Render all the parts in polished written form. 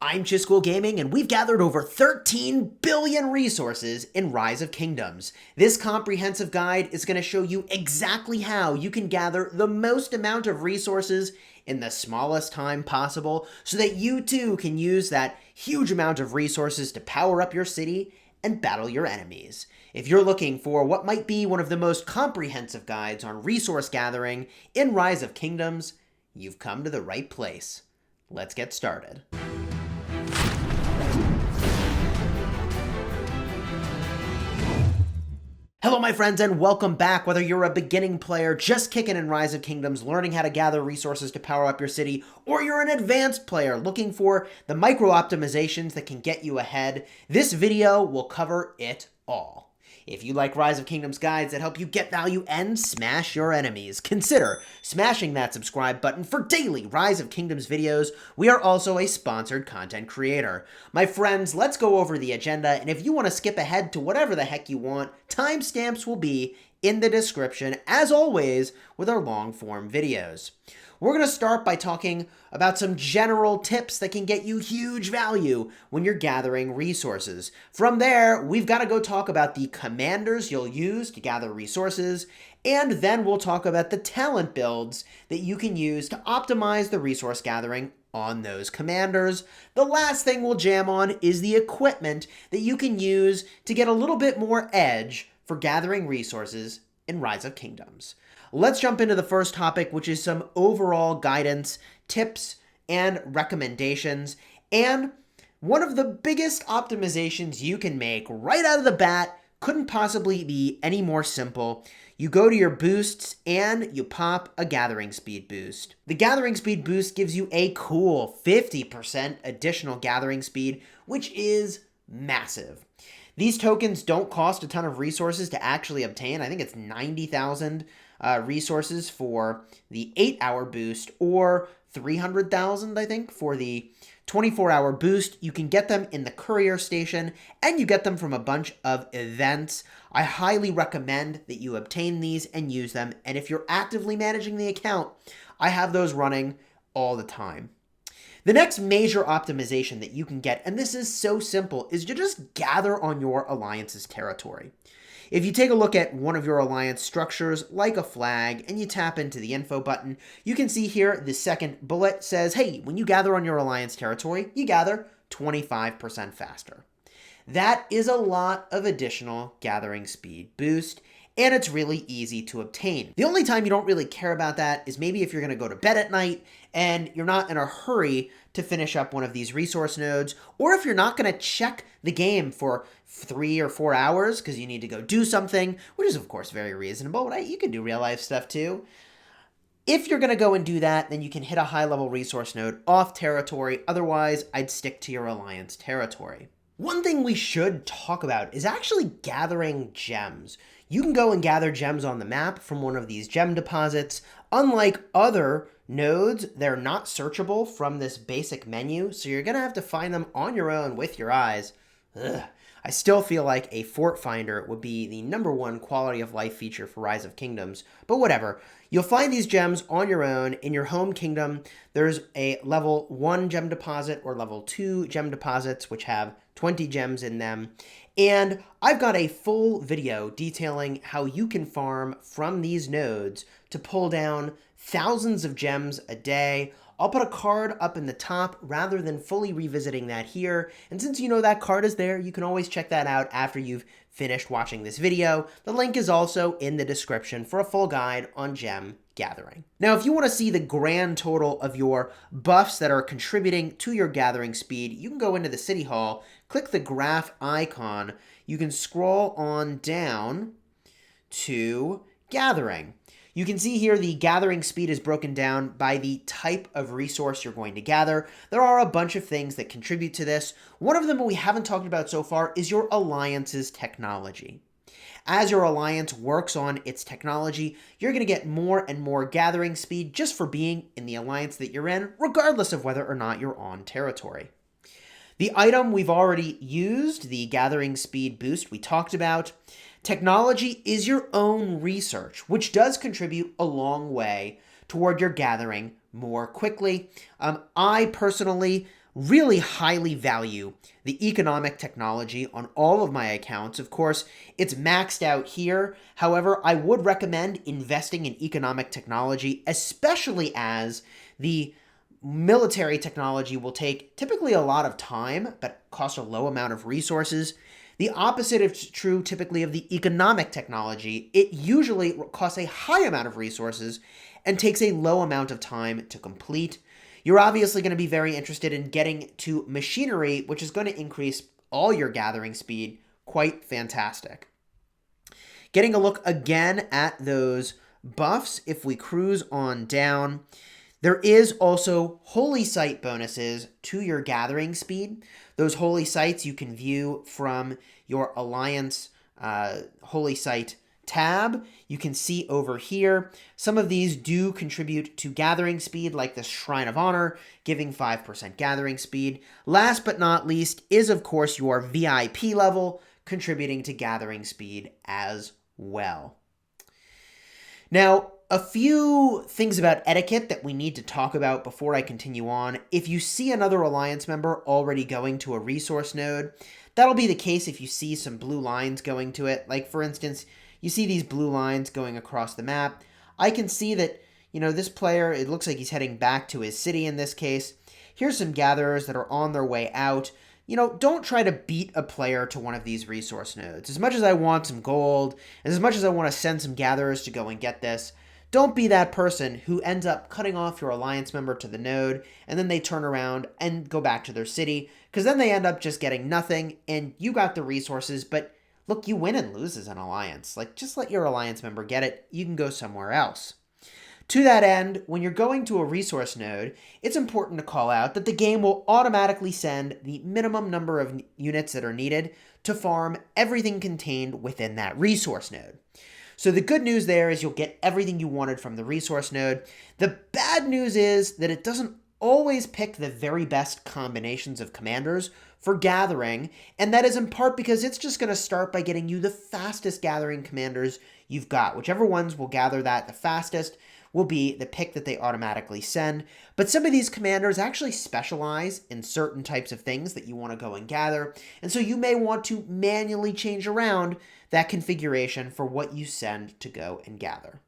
I'm Chisgule Gaming, and we've gathered over 13 billion resources in Rise of Kingdoms. This comprehensive guide is going to show you exactly how you can gather the most amount of resources in the smallest time possible so that you too can use that huge amount of resources to power up your city and battle your enemies. If you're looking for what might be one of the most comprehensive guides on resource gathering in Rise of Kingdoms, you've come to the right place. Let's get started. Hello my friends and welcome back. Whether you're a beginning player just kicking in Rise of Kingdoms, learning how to gather resources to power up your city, or you're an advanced player looking for the micro optimizations that can get you ahead, this video will cover it all. If you like Rise of Kingdoms guides that help you get value and smash your enemies, consider smashing that subscribe button for daily Rise of Kingdoms videos. We are also a sponsored content creator. My friends, let's go over the agenda, and if you want to skip ahead to whatever the heck you want, timestamps will be in the description, as always, with our long-form videos. We're going to start by talking about some general tips that can get you huge value when you're gathering resources. From there, we've got to go talk about the commanders you'll use to gather resources, and then we'll talk about the talent builds that you can use to optimize the resource gathering on those commanders. The last thing we'll jam on is the equipment that you can use to get a little bit more edge for gathering resources in Rise of Kingdoms. Let's jump into the first topic, which is some overall guidance, tips, and recommendations. And one of the biggest optimizations you can make right out of the bat couldn't possibly be any more simple. You go to your boosts and you pop a gathering speed boost. The gathering speed boost gives you a cool 50% additional gathering speed, which is massive. These tokens don't cost a ton of resources to actually obtain. I think it's 90,000 resources for the 8-hour boost, or 300,000, I think, for the 24-hour boost. You can get them in the courier station, and you get them from a bunch of events. I highly recommend that you obtain these and use them, and if you're actively managing the account, I have those running all the time. The next major optimization that you can get, and this is so simple, is to just gather on your alliance's territory. If you take a look at one of your alliance structures, like a flag, and you tap into the info button, you can see here the second bullet says, hey, when you gather on your alliance territory, you gather 25% faster. That is a lot of additional gathering speed boost, and it's really easy to obtain. The only time you don't really care about that is maybe if you're going to go to bed at night and you're not in a hurry to finish up one of these resource nodes, or if you're not going to check the game for 3 or 4 hours because you need to go do something, which is of course very reasonable, right? You can do real life stuff too. If you're going to go and do that, then you can hit a high level resource node off territory. Otherwise, I'd stick to your alliance territory. One thing we should talk about is actually gathering gems. You can go and gather gems on the map from one of these gem deposits. Unlike other nodes, they're not searchable from this basic menu, so you're going to have to find them on your own with your eyes. Ugh. I still feel like a fort finder would be the #1 quality of life feature for Rise of Kingdoms, but whatever. You'll find these gems on your own in your home kingdom. There's a level 1 gem deposit or level 2 gem deposits, which have 20 gems in them. And I've got a full video detailing how you can farm from these nodes to pull down thousands of gems a day. I'll put a card up in the top rather than fully revisiting that here. And since you know that card is there, you can always check that out after you've finished watching this video. The link is also in the description for a full guide on gem gathering. Now, if you want to see the grand total of your buffs that are contributing to your gathering speed, you can go into the City Hall, click the graph icon. You can scroll on down to gathering. You can see here the gathering speed is broken down by the type of resource you're going to gather. There are a bunch of things that contribute to this. One of them we haven't talked about so far is your alliance's technology. As your alliance works on its technology, you're going to get more and more gathering speed just for being in the alliance that you're in, regardless of whether or not you're on territory. The item we've already used, the gathering speed boost we talked about. Technology is your own research, which does contribute a long way toward your gathering more quickly. I personally really highly value the economic technology on all of my accounts. Of course, it's maxed out here. However, I would recommend investing in economic technology, especially as the military technology will take typically a lot of time, but cost a low amount of resources. The opposite is true typically of the economic technology. It usually costs a high amount of resources and takes a low amount of time to complete. You're obviously going to be very interested in getting to machinery, which is going to increase all your gathering speed. Quite fantastic. Getting a look again at those buffs, if we cruise on down, there is also holy site bonuses to your gathering speed. Those holy sites you can view from your Alliance holy site tab. You can see over here, some of these do contribute to gathering speed, like the Shrine of Honor, giving 5% gathering speed. Last but not least is, of course, your VIP level, contributing to gathering speed as well. Now, a few things about etiquette that we need to talk about before I continue on. If you see another Alliance member already going to a resource node, that'll be the case if you see some blue lines going to it. Like, for instance, you see these blue lines going across the map. I can see that, this player, it looks like he's heading back to his city in this case. Here's some gatherers that are on their way out. Don't try to beat a player to one of these resource nodes. As much as I want some gold, and as much as I want to send some gatherers to go and get this, don't be that person who ends up cutting off your Alliance member to the node, and then they turn around and go back to their city, because then they end up just getting nothing, and you got the resources, but look, you win and lose as an Alliance. Just let your Alliance member get it. You can go somewhere else. To that end, when you're going to a resource node, it's important to call out that the game will automatically send the minimum number of units that are needed to farm everything contained within that resource node. So the good news there is you'll get everything you wanted from the resource node. The bad news is that it doesn't always pick the very best combinations of commanders for gathering, and that is in part because it's just going to start by getting you the fastest gathering commanders you've got. Whichever ones will gather that the fastest will be the pick that they automatically send. But some of these commanders actually specialize in certain types of things that you want to go and gather, and so you may want to manually change around that configuration for what you send to go and gather.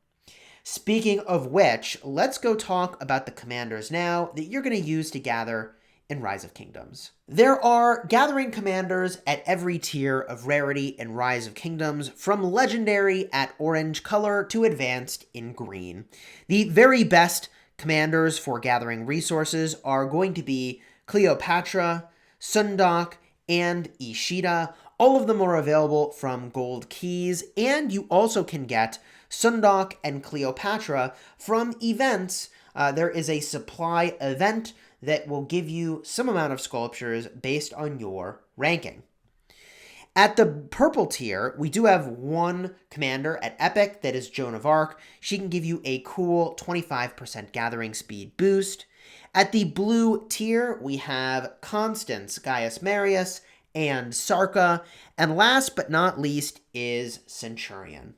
Speaking of which, let's go talk about the commanders now that you're going to use to gather in Rise of Kingdoms. There are gathering commanders at every tier of rarity in Rise of Kingdoms, from legendary at orange color to advanced in green. The very best commanders for gathering resources are going to be Cleopatra, Sundok, and Ishida. All of them are available from gold keys, and you also can get Sundok and Cleopatra from events. There is a supply event that will give you some amount of sculptures based on your ranking. At the purple tier, we do have one commander at Epic that is Joan of Arc. She can give you a cool 25% gathering speed boost. At the blue tier, we have Constance, Gaius Marius, and Sarka. And last but not least is Centurion.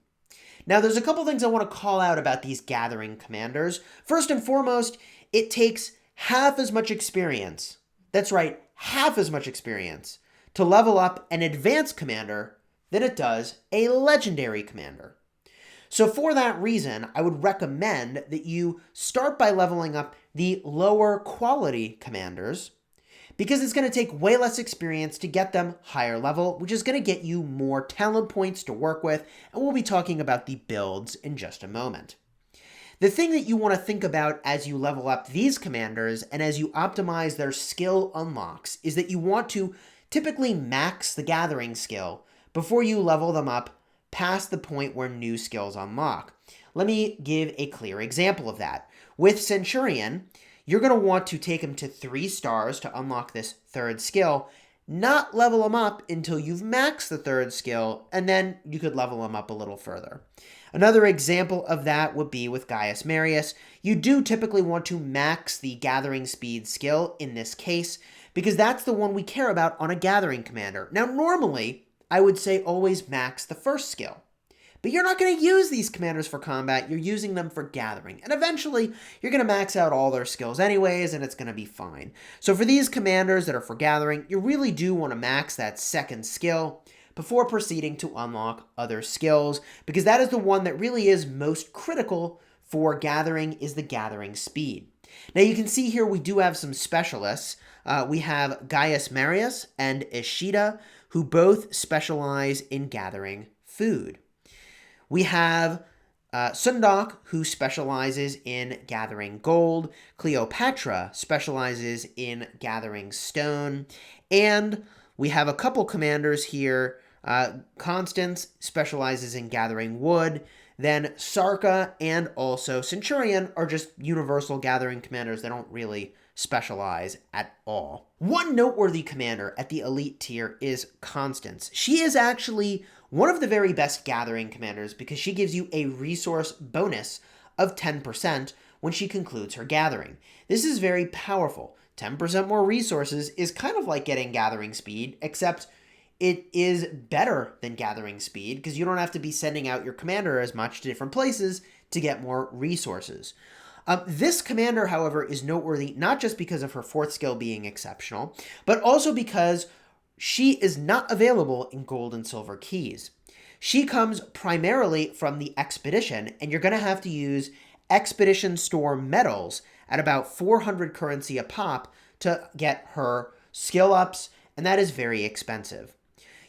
Now, there's a couple things I want to call out about these gathering commanders. First and foremost, it takes half as much experience. That's right, half as much experience to level up an advanced commander than it does a legendary commander. So for that reason, I would recommend that you start by leveling up the lower quality commanders, because it's going to take way less experience to get them higher level, which is going to get you more talent points to work with, and we'll be talking about the builds in just a moment. The thing that you want to think about as you level up these commanders and as you optimize their skill unlocks is that you want to typically max the gathering skill before you level them up past the point where new skills unlock. Let me give a clear example of that. With Centurion, you're going to want to take him to 3 stars to unlock this third skill, not level him up until you've maxed the third skill, and then you could level him up a little further. Another example of that would be with Gaius Marius. You do typically want to max the gathering speed skill in this case, because that's the one we care about on a gathering commander. Now, normally, I would say always max the first skill. but you're not going to use these commanders for combat. You're using them for gathering. And eventually, you're going to max out all their skills anyways, and it's going to be fine. So for these commanders that are for gathering, you really do want to max that second skill before proceeding to unlock other skills, because that is the one that really is most critical for gathering, is the gathering speed. Now you can see here we do have some specialists. We have Gaius Marius and Ishida, who both specialize in gathering food. We have Sundok, who specializes in gathering gold. Cleopatra specializes in gathering stone. And we have a couple commanders here. Constance specializes in gathering wood. Then Sarka and also Centurion are just universal gathering commanders. They don't really specialize at all. One noteworthy commander at the elite tier is Constance. She is actually one of the very best gathering commanders because she gives you a resource bonus of 10% when she concludes her gathering. This is very powerful. 10% more resources is kind of like getting gathering speed, except it is better than gathering speed because you don't have to be sending out your commander as much to different places to get more resources. This commander, however, is noteworthy not just because of her fourth skill being exceptional, but also because she is not available in gold and silver keys. She comes primarily from the expedition, and you're going to have to use expedition store medals at about 400 currency a pop to get her skill ups, and that is very expensive.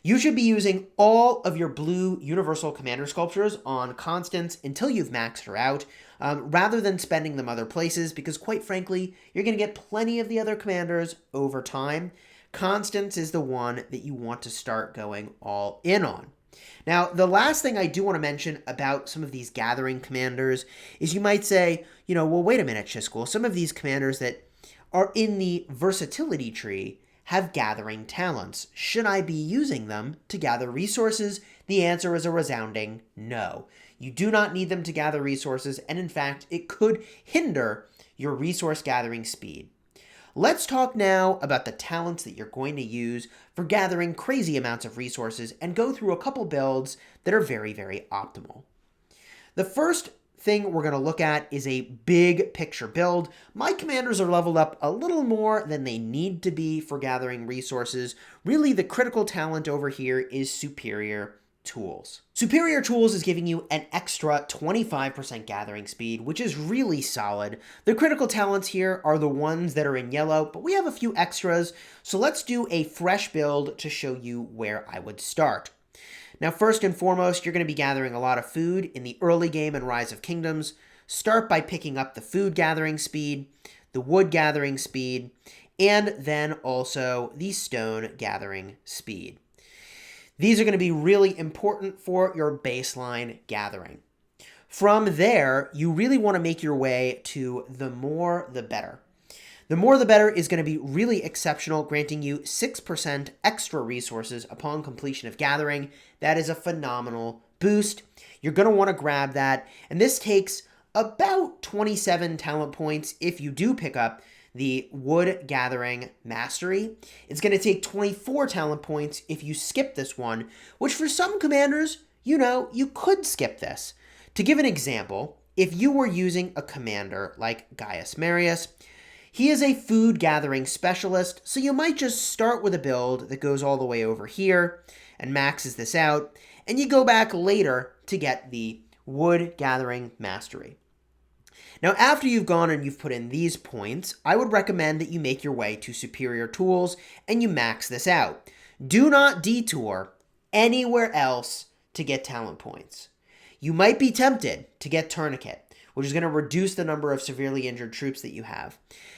You should be using all of your blue universal commander sculptures on Constance until you've maxed her out, rather than spending them other places, because quite frankly, you're going to get plenty of the other commanders over time. Constance is the one that you want to start going all in on. Now, the last thing I do want to mention about some of these gathering commanders is you might say, well, wait a minute, Chisgule, some of these commanders that are in the versatility tree have gathering talents. Should I be using them to gather resources? The answer is a resounding no. You do not need them to gather resources, and in fact, it could hinder your resource gathering speed. Let's talk now about the talents that you're going to use for gathering crazy amounts of resources and go through a couple builds that are very, very optimal. The first thing we're going to look at is a big picture build. My commanders are leveled up a little more than they need to be for gathering resources. Really, the critical talent over here is Superior Tools. Superior Tools is giving you an extra 25% gathering speed, which is really solid. The critical talents here are the ones that are in yellow, but we have a few extras, so let's do a fresh build to show you where I would start. Now, first and foremost, you're going to be gathering a lot of food in the early game in Rise of Kingdoms. Start by picking up the food gathering speed, the wood gathering speed, and then also the stone gathering speed. These are going to be really important for your baseline gathering. From there, you really want to make your way to the more the better. The more the better is going to be really exceptional, granting you 6% extra resources upon completion of gathering. That is a phenomenal boost. You're going to want to grab that, and this takes about 27 talent points if you do pick up the Wood Gathering Mastery. It's going to take 24 talent points if you skip this one, which for some commanders, you could skip this. To give an example, if you were using a commander like Gaius Marius, he is a food gathering specialist, so you might just start with a build that goes all the way over here and maxes this out, and you go back later to get the Wood Gathering Mastery. Now, after you've gone and you've put in these points, I would recommend that you make your way to Superior Tools and you max this out. Do not detour anywhere else to get talent points. You might be tempted to get Tourniquet, which is going to reduce the number of severely injured troops that you have.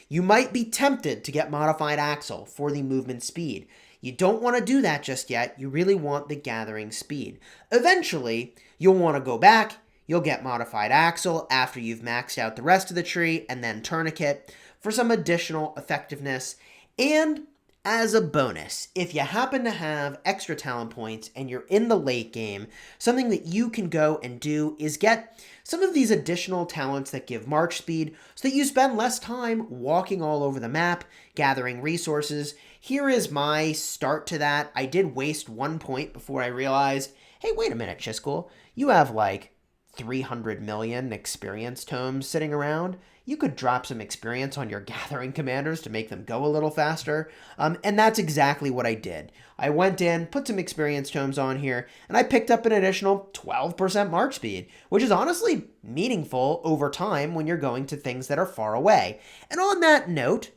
You might be tempted to get Modified Axle for the movement speed. You don't want to do that just yet. You really want the gathering speed. Eventually, you'll want to go back. You'll get Modified Axle after you've maxed out the rest of the tree, and then Tourniquet for some additional effectiveness. And as a bonus, if you happen to have extra talent points and you're in the late game, something that you can go and do is get some of these additional talents that give march speed so that you spend less time walking all over the map, gathering resources. Here is my start to that. I did waste 1 point before I realized hey, wait a minute, Chisgule, you have like 300 million experience tomes sitting around. You could drop some experience on your gathering commanders to make them go a little faster. And that's exactly what I did. I went in, put some experience tomes on here, and I picked up an additional 12% march speed, which is honestly meaningful over time when you're going to things that are far away. And on that note,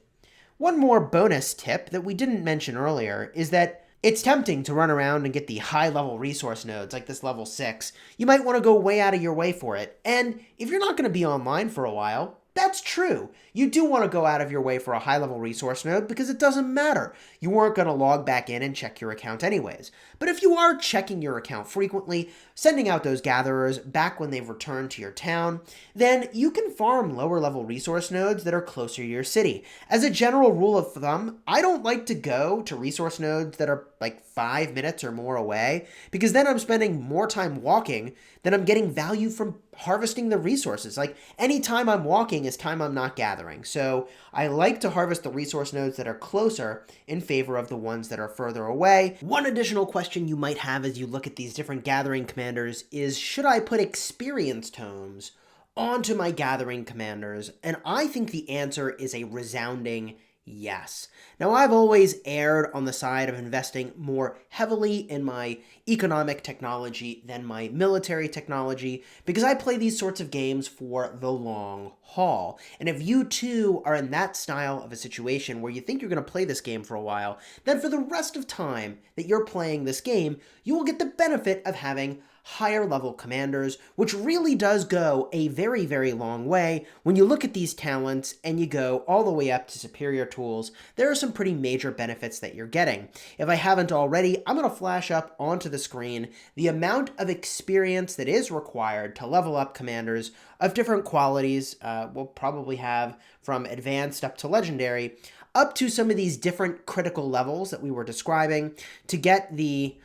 one more bonus tip that we didn't mention earlier is that it's tempting to run around and get the high-level resource nodes like this level 6. You might want to go way out of your way for it. And if you're not going to be online for a while, that's true. You do want to go out of your way for a high-level resource node because it doesn't matter. You weren't going to log back in and check your account anyways. But if you are checking your account frequently, sending out those gatherers back when they've returned to your town, then you can farm lower-level resource nodes that are closer to your city. As a general rule of thumb, I don't like to go to resource nodes that are like 5 minutes or more away, because then I'm spending more time walking than I'm getting value from harvesting the resources. Like, any time I'm walking is time I'm not gathering. So I like to harvest the resource nodes that are closer in favor of the ones that are further away. One additional question you might have as you look at these different gathering commanders is, should I put experience tomes onto my gathering commanders? And I think the answer is a resounding yes. Now, I've always erred on the side of investing more heavily in my economic technology than my military technology because I play these sorts of games for the long haul. And if you too are in that style of a situation where you think you're going to play this game for a while, then for the rest of time that you're playing this game, you will get the benefit of having higher level commanders, which really does go a very, very long way. When you look at these talents and you go all the way up to superior tools, there are some pretty major benefits that you're getting. If I haven't already, I'm going to flash up onto the screen the amount of experience that is required to level up commanders of different qualities. We'll probably have from advanced up to legendary, up to some of these different critical levels that we were describing to get the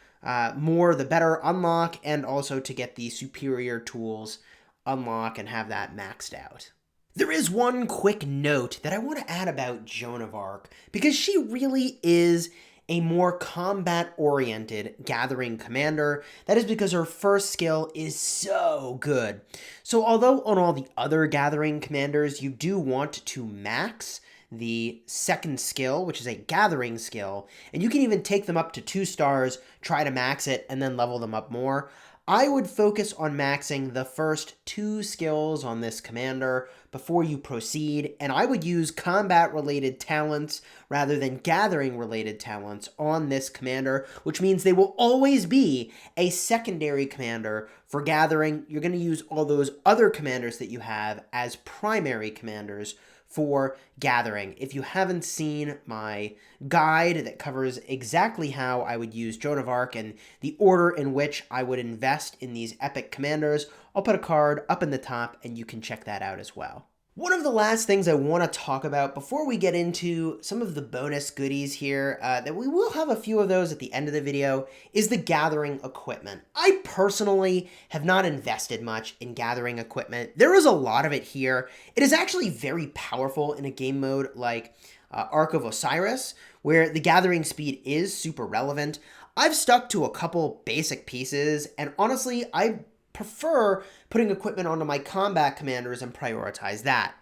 more the better unlock, and also to get the superior tools unlock and have that maxed out. There is one quick note that I want to add about Joan of Arc, because she really is a more combat-oriented gathering commander. That is because her first skill is so good. So although on all the other gathering commanders you do want to max the second skill, which is a gathering skill, and you can even take them up to 2 stars, try to max it, and then level them up more, I would focus on maxing the first 2 skills on this commander before you proceed, and I would use combat-related talents rather than gathering-related talents on this commander, which means they will always be a secondary commander for gathering. You're going to use all those other commanders that you have as primary commanders for gathering. If you haven't seen my guide that covers exactly how I would use Joan of Arc and the order in which I would invest in these epic commanders, I'll put a card up in the top and you can check that out as well. One of the last things I want to talk about before we get into some of the bonus goodies here, that we will have a few of those at the end of the video, is the gathering equipment. I personally have not invested much in gathering equipment. There is a lot of it here. It is actually very powerful in a game mode like Arc of Osiris, where the gathering speed is super relevant. I've stuck to a couple basic pieces, and honestly, I prefer putting equipment onto my combat commanders and prioritize that.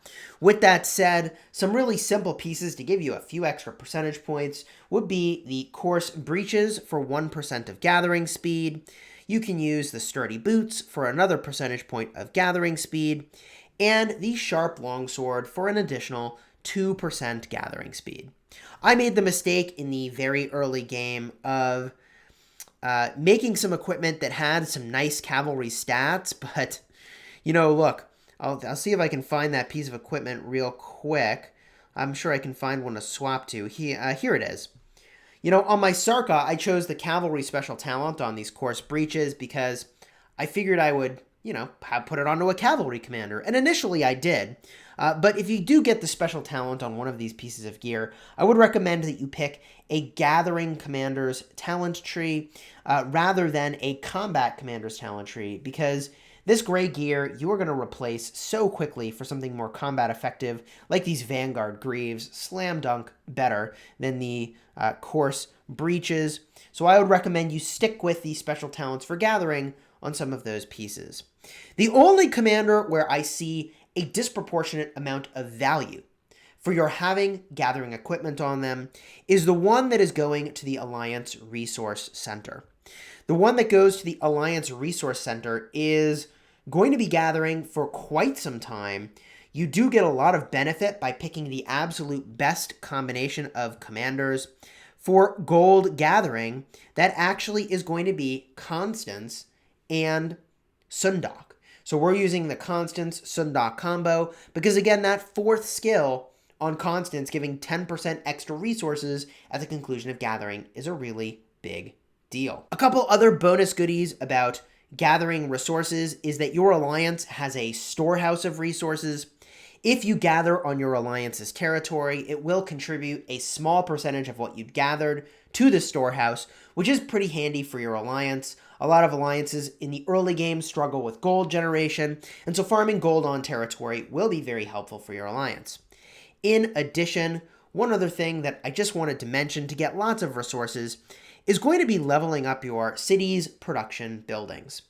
With that said, some really simple pieces to give you a few extra percentage points would be the coarse breeches for 1% of gathering speed. You can use the sturdy boots for another percentage point of gathering speed, and the sharp longsword for an additional 2% gathering speed. I made the mistake in the very early game of making some equipment that had some nice cavalry stats, but, you know, look, I'll see if I can find that piece of equipment real quick. I'm sure I can find one to swap to. Here it is. You know, on my Sarka, I chose the cavalry special talent on these coarse breeches because I figured I would, you know, put it onto a cavalry commander, and initially I did. But if you do get the special talent on one of these pieces of gear, I would recommend that you pick a gathering commander's talent tree rather than a combat commander's talent tree, because This gray gear you are going to replace so quickly for something more combat effective, like these Vanguard Greaves, slam dunk better than the coarse breeches. So I would recommend you stick with these special talents for gathering on some of those pieces. The only commander where I see a disproportionate amount of value for your having gathering equipment on them is the one that is going to the Alliance Resource Center. The one that goes to the Alliance Resource Center is going to be gathering for quite some time. You do get a lot of benefit by picking the absolute best combination of commanders. For gold gathering, that actually is going to be Constance and Sundok. So we're using the Constance-Sundok combo because, again, that fourth skill on Constance giving 10% extra resources at the conclusion of gathering is a really big deal. A couple other bonus goodies about gathering resources is that your alliance has a storehouse of resources. If you gather on your alliance's territory, it will contribute a small percentage of what you've gathered to the storehouse, which is pretty handy for your alliance. A lot of alliances in the early game struggle with gold generation, and so farming gold on territory will be very helpful for your alliance. In addition, one other thing that I just wanted to mention to get lots of resources is going to be leveling up your city's production buildings.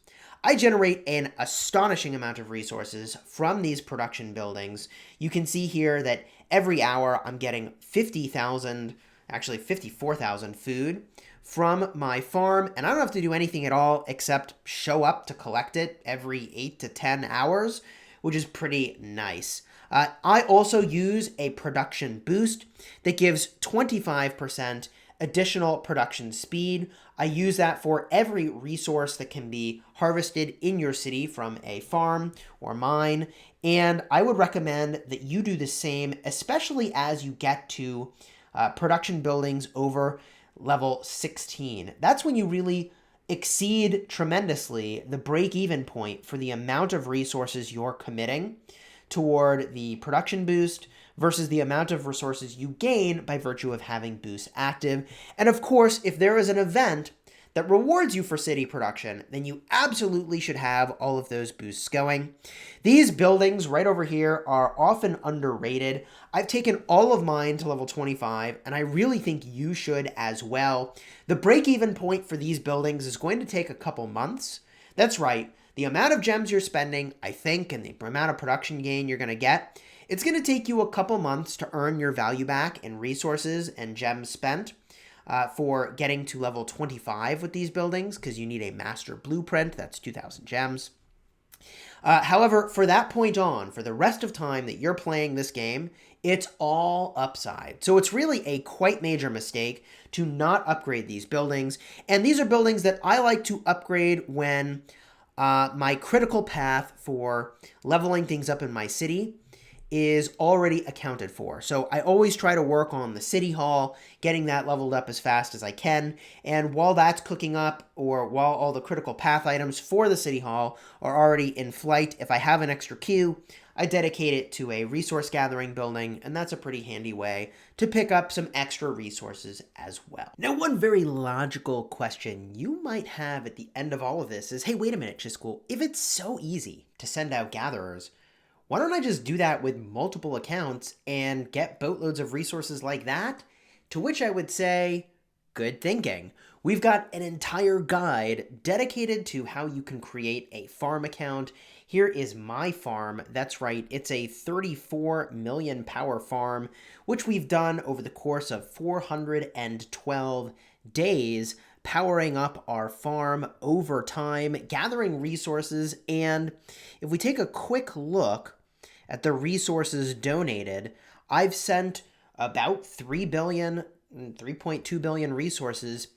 I generate an astonishing amount of resources from these production buildings. You can see here that every hour I'm getting 50,000, actually 54,000 food from my farm, and I don't have to do anything at all except show up to collect it every 8 to 10 hours, which is pretty nice. I also use a production boost that gives 25% additional production speed. I use that for every resource that can be harvested in your city from a farm or mine, and I would recommend that you do the same, especially as you get to production buildings over level 16. That's when you really exceed tremendously the break-even point for the amount of resources you're committing toward the production boost versus the amount of resources you gain by virtue of having boosts active. And of course, if there is an event that rewards you for city production, then you absolutely should have all of those boosts going. These buildings right over here are often underrated. I've taken all of mine to level 25, and I really think you should as well. The break-even point for these buildings is going to take a couple months. That's right. The amount of gems you're spending, I think, and the amount of production gain you're going to get, it's going to take you a couple months to earn your value back in resources and gems spent for getting to level 25 with these buildings, because you need a master blueprint. That's 2,000 gems. However, for that point on, for the rest of time that you're playing this game, it's all upside. So it's really a quite major mistake to not upgrade these buildings. And these are buildings that I like to upgrade when my critical path for leveling things up in my city is already accounted for. So I always try to work on the city hall, getting that leveled up as fast as I can. And while that's cooking up, or while all the critical path items for the city hall are already in flight, if I have an extra queue, I dedicate it to a resource gathering building, and that's a pretty handy way to pick up some extra resources as well. Now, one very logical question you might have at the end of all of this is, hey, wait a minute, Chisgule, if it's so easy to send out gatherers, why don't I just do that with multiple accounts and get boatloads of resources like that? To which I would say, good thinking. We've got an entire guide dedicated to how you can create a farm account. Here is my farm. That's right, it's a 34 million power farm, which we've done over the course of 412 days, powering up our farm over time, gathering resources, and if we take a quick look at the resources donated, I've sent about 3.2 billion resources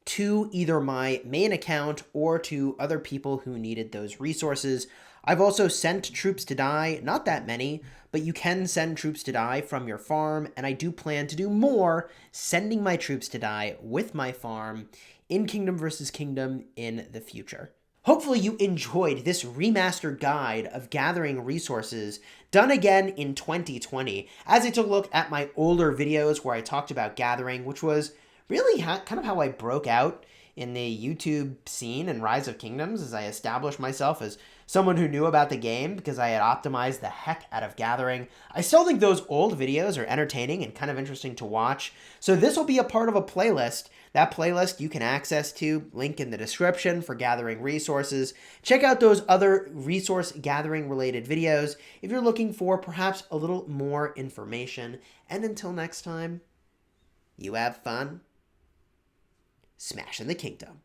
to either my main account or to other people who needed those resources. I've also sent troops to die, not that many, but you can send troops to die from your farm, and I do plan to do more sending my troops to die with my farm in Kingdom vs. Kingdom in the future. Hopefully you enjoyed this remastered guide of gathering resources, done again in 2020, as I took a look at my older videos where I talked about gathering, which was really kind of how I broke out in the YouTube scene and Rise of Kingdoms as I established myself as someone who knew about the game because I had optimized the heck out of gathering. I still think those old videos are entertaining and kind of interesting to watch. So this will be a part of a playlist. That playlist you can access to, link in the description for gathering resources. Check out those other resource gathering related videos if you're looking for perhaps a little more information. And until next time, you have fun smashing the kingdom.